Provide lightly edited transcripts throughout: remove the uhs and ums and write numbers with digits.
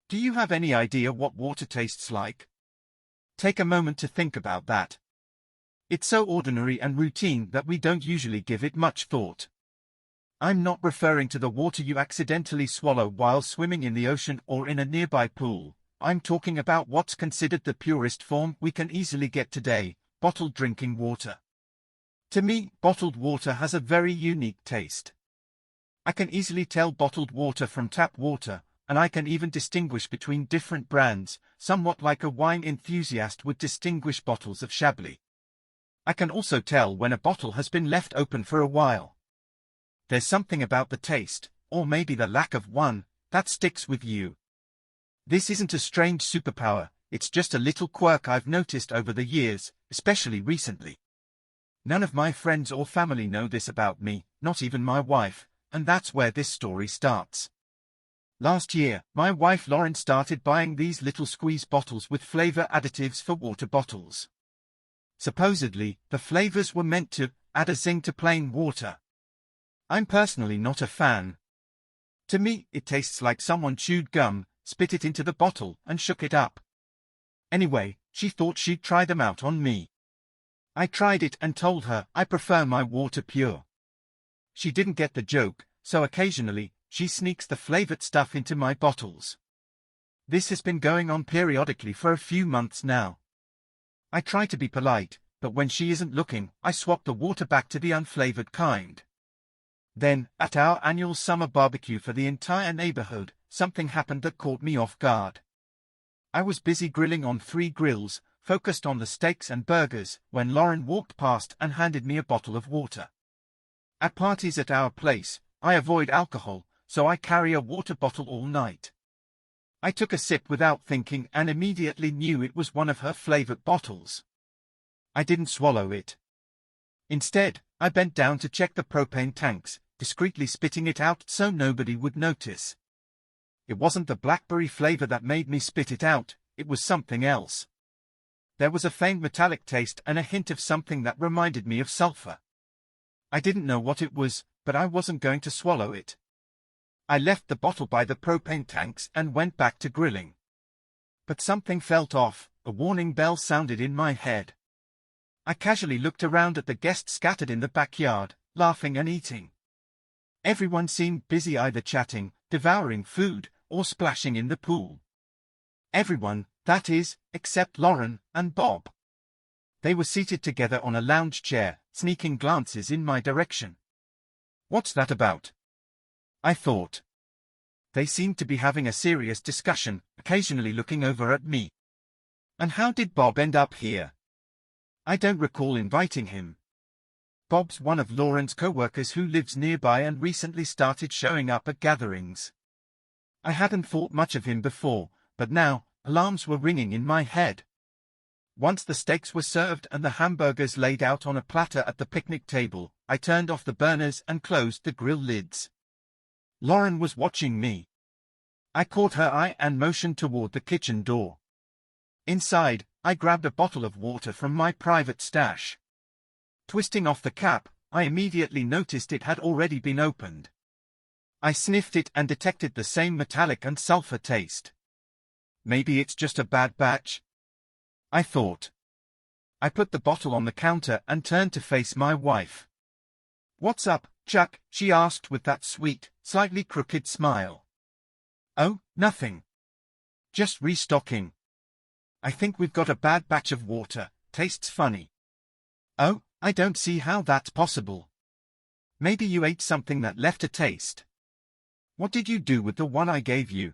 Do you have any idea what water tastes like? Take a moment to think about that. It's so ordinary and routine that we don't usually give it much thought. I'm not referring to the water you accidentally swallow while swimming in the ocean or in a nearby pool. I'm talking about what's considered the purest form we can easily get today, bottled drinking water. To me, bottled water has a very unique taste. I can easily tell bottled water from tap water, and I can even distinguish between different brands, somewhat like a wine enthusiast would distinguish bottles of Chablis. I can also tell when a bottle has been left open for a while. There's something about the taste, or maybe the lack of one, that sticks with you. This isn't a strange superpower, it's just a little quirk I've noticed over the years, especially recently. None of my friends or family know this about me, not even my wife, and that's where this story starts. Last year, my wife Lauren started buying these little squeeze bottles with flavor additives for water bottles. Supposedly, the flavors were meant to add a zing to plain water. I'm personally not a fan. To me, it tastes like someone chewed gum, spit it into the bottle, and shook it up. Anyway, she thought she'd try them out on me. I tried it and told her I prefer my water pure. She didn't get the joke, so occasionally, she sneaks the flavored stuff into my bottles. This has been going on periodically for a few months now. I try to be polite, but when she isn't looking, I swap the water back to the unflavored kind. Then, at our annual summer barbecue for the entire neighborhood, something happened that caught me off guard. I was busy grilling on 3 grills, focused on the steaks and burgers, when Lauren walked past and handed me a bottle of water. At parties at our place, I avoid alcohol, so I carry a water bottle all night. I took a sip without thinking and immediately knew it was one of her flavored bottles. I didn't swallow it. Instead, I bent down to check the propane tanks, discreetly spitting it out so nobody would notice. It wasn't the blackberry flavor that made me spit it out, it was something else. There was a faint metallic taste and a hint of something that reminded me of sulfur. I didn't know what it was, but I wasn't going to swallow it. I left the bottle by the propane tanks and went back to grilling. But something felt off, a warning bell sounded in my head. I casually looked around at the guests scattered in the backyard, laughing and eating. Everyone seemed busy either chatting, devouring food, or splashing in the pool. Everyone, that is, except Lauren and Bob. They were seated together on a lounge chair, sneaking glances in my direction. What's that about? I thought. They seemed to be having a serious discussion, occasionally looking over at me. And how did Bob end up here? I don't recall inviting him. Bob's one of Lauren's co-workers who lives nearby and recently started showing up at gatherings. I hadn't thought much of him before, but now, alarms were ringing in my head. Once the steaks were served and the hamburgers laid out on a platter at the picnic table, I turned off the burners and closed the grill lids. Lauren was watching me. I caught her eye and motioned toward the kitchen door. Inside, I grabbed a bottle of water from my private stash. Twisting off the cap, I immediately noticed it had already been opened. I sniffed it and detected the same metallic and sulfur taste. Maybe it's just a bad batch? I thought. I put the bottle on the counter and turned to face my wife. "What's up, Chuck?" she asked with that sweet, slightly crooked smile. "Oh, nothing. Just restocking. I think we've got a bad batch of water, tastes funny." "Oh, I don't see how that's possible. Maybe you ate something that left a taste. What did you do with the one I gave you?"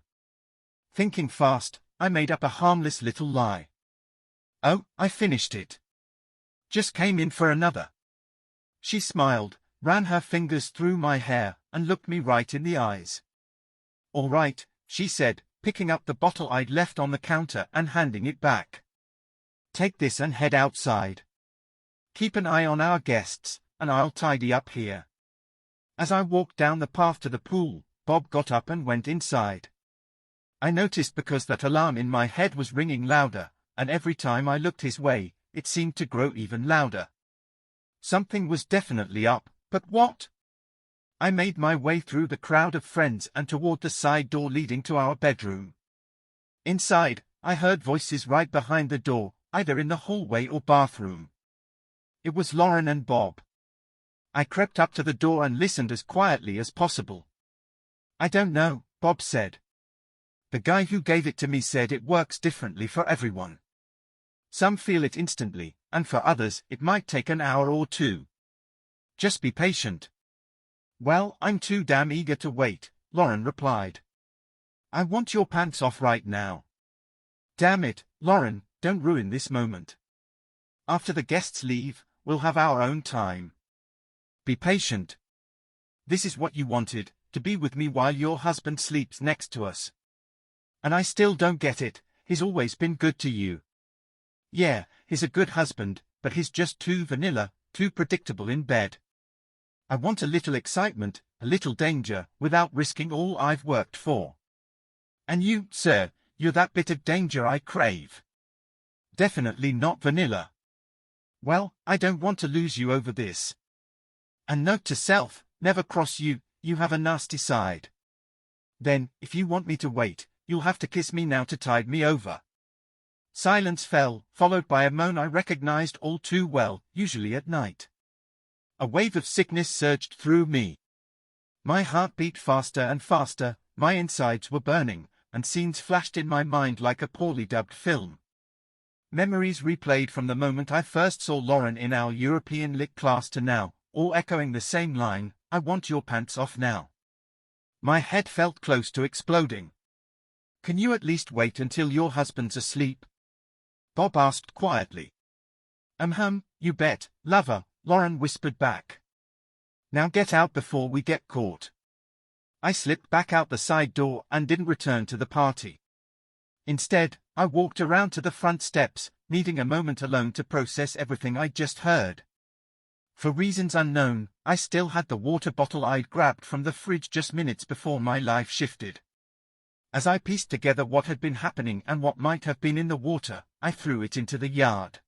Thinking fast, I made up a harmless little lie. "Oh, I finished it. Just came in for another." She smiled, ran her fingers through my hair, and looked me right in the eyes. "All right," she said, picking up the bottle I'd left on the counter and handing it back. "Take this and head outside. Keep an eye on our guests, and I'll tidy up here." As I walked down the path to the pool, Bob got up and went inside. I noticed because that alarm in my head was ringing louder, and every time I looked his way, it seemed to grow even louder. Something was definitely up, but what? I made my way through the crowd of friends and toward the side door leading to our bedroom. Inside, I heard voices right behind the door, either in the hallway or bathroom. It was Lauren and Bob. I crept up to the door and listened as quietly as possible. "I don't know," Bob said. "The guy who gave it to me said it works differently for everyone. Some feel it instantly, and for others, it might take an hour or two. Just be patient." "Well, I'm too damn eager to wait," Lauren replied. "I want your pants off right now." "Damn it, Lauren, don't ruin this moment. After the guests leave, we'll have our own time. Be patient. This is what you wanted, to be with me while your husband sleeps next to us. And I still don't get it, he's always been good to you." "Yeah, he's a good husband, but he's just too vanilla, too predictable in bed. I want a little excitement, a little danger, without risking all I've worked for. And you, sir, you're that bit of danger I crave. Definitely not vanilla. Well, I don't want to lose you over this. And note to self, never cross you, you have a nasty side. Then, if you want me to wait, you'll have to kiss me now to tide me over." Silence fell, followed by a moan I recognized all too well, usually at night. A wave of sickness surged through me. My heart beat faster and faster, my insides were burning, and scenes flashed in my mind like a poorly dubbed film. Memories replayed from the moment I first saw Lauren in our European Lit class to now, all echoing the same line, "I want your pants off now." My head felt close to exploding. "Can you at least wait until your husband's asleep?" Bob asked quietly. You bet, lover," Lauren whispered back. "Now get out before we get caught." I slipped back out the side door and didn't return to the party. Instead, I walked around to the front steps, needing a moment alone to process everything I'd just heard. For reasons unknown, I still had the water bottle I'd grabbed from the fridge just minutes before my life shifted. As I pieced together what had been happening and what might have been in the water, I threw it into the yard.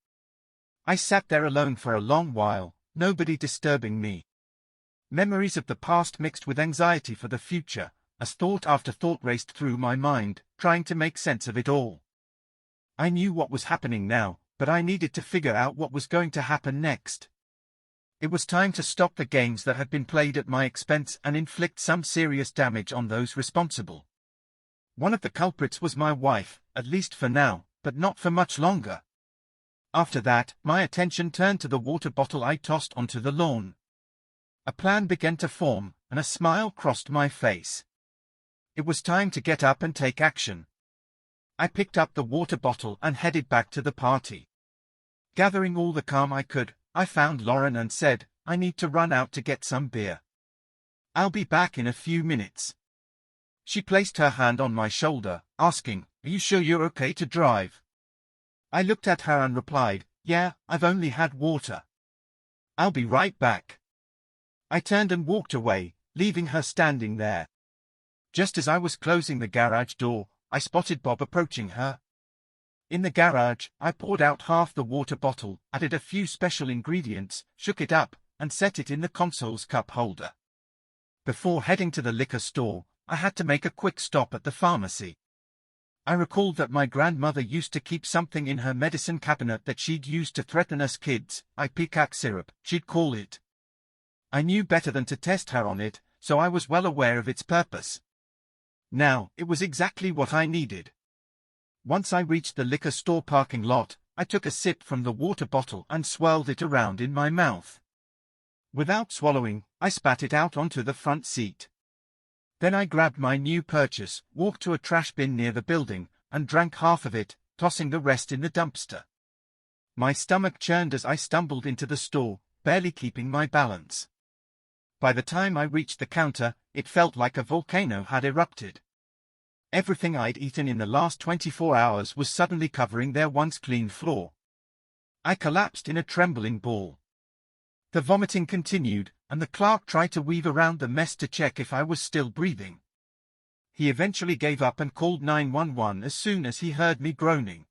I sat there alone for a long while, nobody disturbing me. Memories of the past mixed with anxiety for the future, as thought after thought raced through my mind, trying to make sense of it all. I knew what was happening now, but I needed to figure out what was going to happen next. It was time to stop the games that had been played at my expense and inflict some serious damage on those responsible. One of the culprits was my wife, at least for now, but not for much longer. After that, my attention turned to the water bottle I tossed onto the lawn. A plan began to form, and a smile crossed my face. It was time to get up and take action. I picked up the water bottle and headed back to the party. Gathering all the calm I could, I found Lauren and said, "I need to run out to get some beer. I'll be back in a few minutes." She placed her hand on my shoulder, asking, "Are you sure you're okay to drive?" I looked at her and replied, "Yeah, I've only had water. I'll be right back." I turned and walked away, leaving her standing there. Just as I was closing the garage door, I spotted Bob approaching her. In the garage, I poured out half the water bottle, added a few special ingredients, shook it up, and set it in the console's cup holder. Before heading to the liquor store, I had to make a quick stop at the pharmacy. I recalled that my grandmother used to keep something in her medicine cabinet that she'd used to threaten us kids, ipecac syrup, she'd call it. I knew better than to test her on it, so I was well aware of its purpose. Now, it was exactly what I needed. Once I reached the liquor store parking lot, I took a sip from the water bottle and swirled it around in my mouth. Without swallowing, I spat it out onto the front seat. Then I grabbed my new purchase, walked to a trash bin near the building, and drank half of it, tossing the rest in the dumpster. My stomach churned as I stumbled into the store, barely keeping my balance. By the time I reached the counter, it felt like a volcano had erupted. Everything I'd eaten in the last 24 hours was suddenly covering their once clean floor. I collapsed in a trembling ball. The vomiting continued, and the clerk tried to weave around the mess to check if I was still breathing. He eventually gave up and called 911 as soon as he heard me groaning.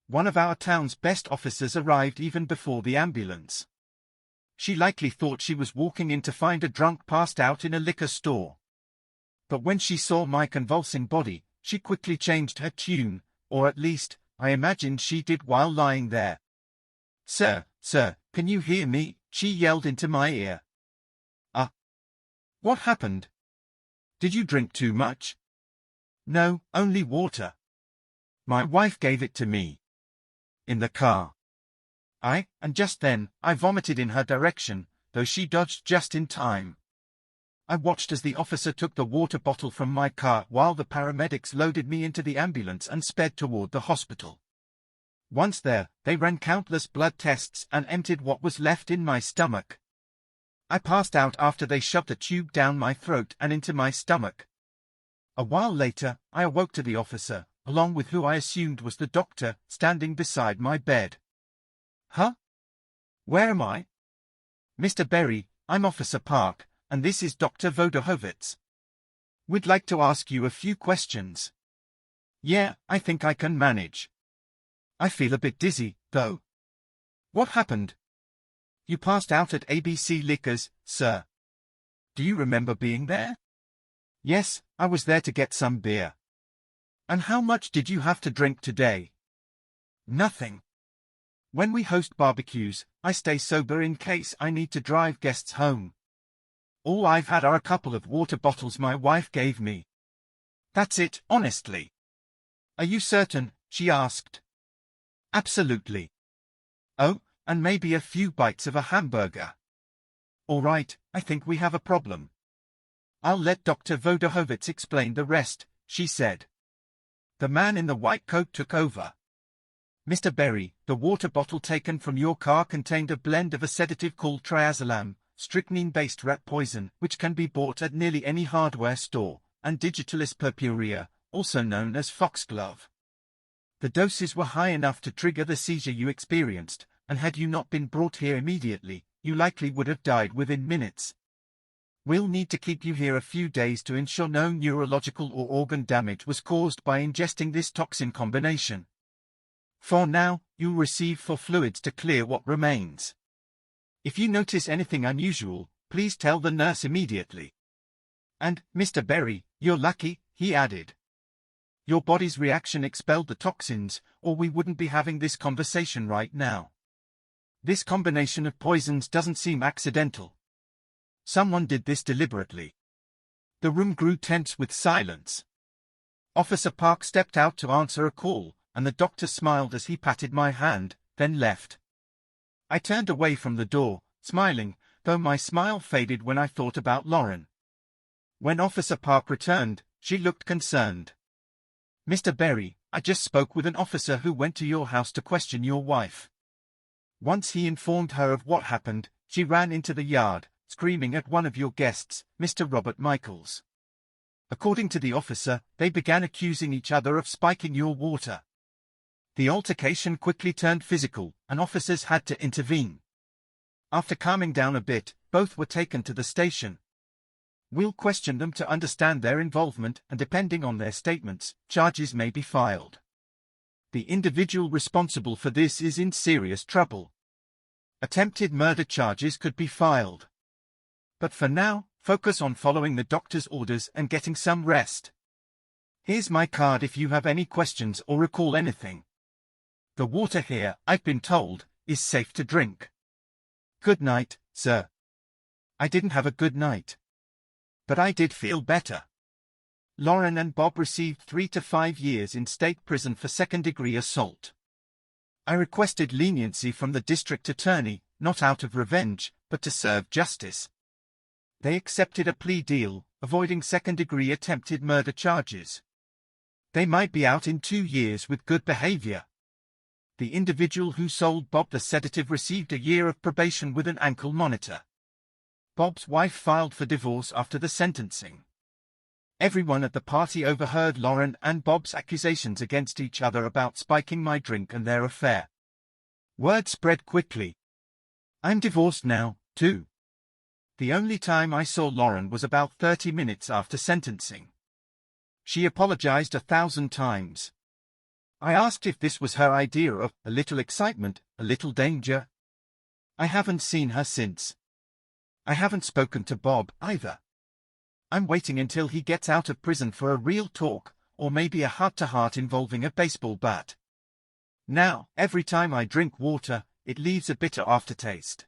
One of our town's best officers arrived even before the ambulance. She likely thought she was walking in to find a drunk passed out in a liquor store. But when she saw my convulsing body, she quickly changed her tune, or at least, I imagined she did while lying there. "Sir, can you hear me?" she yelled into my ear. What happened? Did you drink too much?" "No, only water. My wife gave it to me. In the car." And just then, I vomited in her direction, though she dodged just in time. I watched as the officer took the water bottle from my car while the paramedics loaded me into the ambulance and sped toward the hospital. Once there, they ran countless blood tests and emptied what was left in my stomach. I passed out after they shoved a tube down my throat and into my stomach. A while later, I awoke to the officer, along with who I assumed was the doctor, standing beside my bed. "Huh? Where am I?" "Mr. Berry, I'm Officer Park, and this is Dr. Vodohovitz. We'd like to ask you a few questions." "Yeah, I think I can manage. I feel a bit dizzy, though." "What happened?" "You passed out at ABC Liquors, sir. Do you remember being there?" "Yes, I was there to get some beer." "And how much did you have to drink today?" "Nothing. When we host barbecues, I stay sober in case I need to drive guests home. All I've had are a couple of water bottles my wife gave me. That's it, honestly." "Are you certain?" she asked. "Absolutely. Oh, and maybe a few bites of a hamburger." "All right, I think we have a problem. I'll let Dr. Vodohovitz explain the rest," she said. The man in the white coat took over. "Mr. Berry, the water bottle taken from your car contained a blend of a sedative called triazolam, strychnine-based rat poison, which can be bought at nearly any hardware store, and digitalis purpurea, also known as foxglove. The doses were high enough to trigger the seizure you experienced, and had you not been brought here immediately, you likely would have died within minutes. We'll need to keep you here a few days to ensure no neurological or organ damage was caused by ingesting this toxin combination. For now, you'll receive 4 fluids to clear what remains. If you notice anything unusual, please tell the nurse immediately. And, Mr. Berry, you're lucky," he added. "Your body's reaction expelled the toxins, or we wouldn't be having this conversation right now. This combination of poisons doesn't seem accidental. Someone did this deliberately." The room grew tense with silence. Officer Park stepped out to answer a call, and the doctor smiled as he patted my hand, then left. I turned away from the door, smiling, though my smile faded when I thought about Lauren. When Officer Park returned, she looked concerned. "Mr. Berry, I just spoke with an officer who went to your house to question your wife. Once he informed her of what happened, she ran into the yard, screaming at one of your guests, Mr. Robert Michaels. According to the officer, they began accusing each other of spiking your water. The altercation quickly turned physical, and officers had to intervene. After calming down a bit, both were taken to the station. We'll question them to understand their involvement, and depending on their statements, charges may be filed. The individual responsible for this is in serious trouble. Attempted murder charges could be filed. But for now, focus on following the doctor's orders and getting some rest. Here's my card if you have any questions or recall anything. The water here, I've been told, is safe to drink. Good night, sir." I didn't have a good night. But I did feel better. Lauren and Bob received 3 to 5 years in state prison for second-degree assault. I requested leniency from the district attorney, not out of revenge, but to serve justice. They accepted a plea deal, avoiding second-degree attempted murder charges. They might be out in 2 years with good behavior. The individual who sold Bob the sedative received a year of probation with an ankle monitor. Bob's wife filed for divorce after the sentencing. Everyone at the party overheard Lauren and Bob's accusations against each other about spiking my drink and their affair. Word spread quickly. I'm divorced now, too. The only time I saw Lauren was about 30 minutes after sentencing. She apologized 1,000 times. I asked if this was her idea of a little excitement, a little danger. I haven't seen her since. I haven't spoken to Bob, either. I'm waiting until he gets out of prison for a real talk, or maybe a heart-to-heart involving a baseball bat. Now, every time I drink water, it leaves a bitter aftertaste.